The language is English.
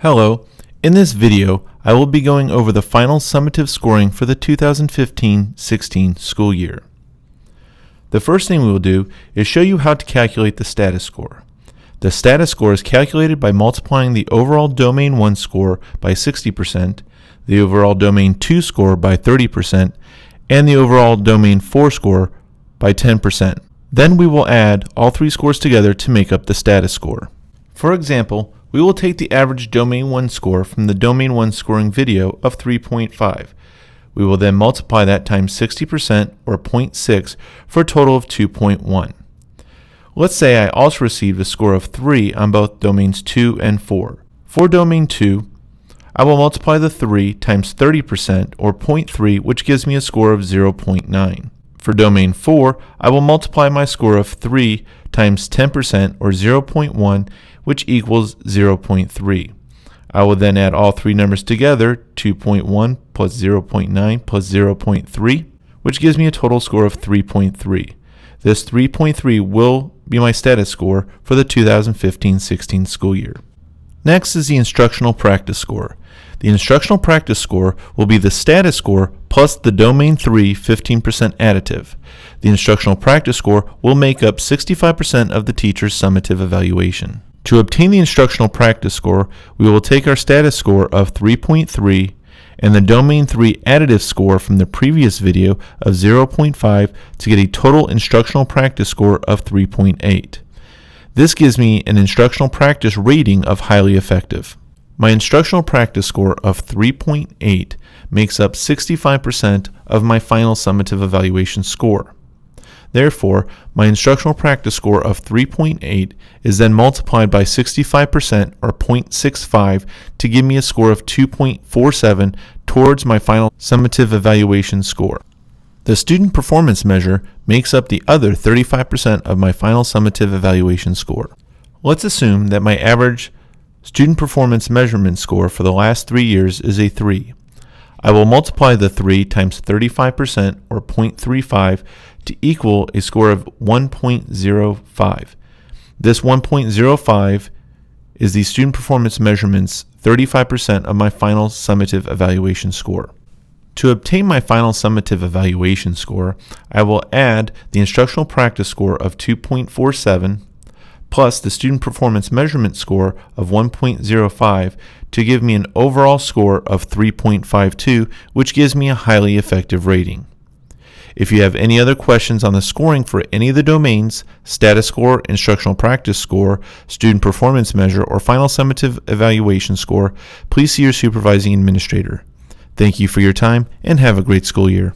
Hello, in this video I will be going over the final summative scoring for the 2015-16 school year. The first thing we will do is show you how to calculate the status score. The status score is calculated by multiplying the overall Domain 1 score by 60%, the overall Domain 2 score by 30%, and the overall Domain 4 score by 10%. Then we will add all three scores together to make up the status score. For example, we will take the average Domain 1 score from the Domain 1 scoring video of 3.5. We will then multiply that times 60% or 0.6 for a total of 2.1. Let's say I also received a score of 3 on both Domains 2 and 4. For Domain 2, I will multiply the 3 times 30% or 0.3, which gives me a score of 0.9. For Domain 4, I will multiply my score of 3 times 10% or 0.1, which equals 0.3. I will then add all three numbers together, 2.1 plus 0.9 plus 0.3, which gives me a total score of 3.3. This 3.3 will be my status score for the 2015-16 school year. Next is the instructional practice score. The instructional practice score will be the status score plus the Domain 3 15% additive. The instructional practice score will make up 65% of the teacher's summative evaluation. To obtain the instructional practice score, we will take our status score of 3.3 and the Domain 3 additive score from the previous video of 0.5 to get a total instructional practice score of 3.8. This gives me an instructional practice rating of highly effective. My instructional practice score of 3.8 makes up 65% of my final summative evaluation score. Therefore, my instructional practice score of 3.8 is then multiplied by 65% or 0.65 to give me a score of 2.47 towards my final summative evaluation score. The student performance measure makes up the other 35% of my final summative evaluation score. Let's assume that my average student performance measurement score for the last 3 years is a 3. I will multiply the 3 times 35% or 0.35 to equal a score of 1.05. This 1.05 is the student performance measurement's 35% of my final summative evaluation score. To obtain my final summative evaluation score, I will add the instructional practice score of 2.47 plus the student performance measurement score of 1.05 to give me an overall score of 3.52, which gives me a highly effective rating. If you have any other questions on the scoring for any of the domains, status score, instructional practice score, student performance measure, or final summative evaluation score, please see your supervising administrator. Thank you for your time and have a great school year.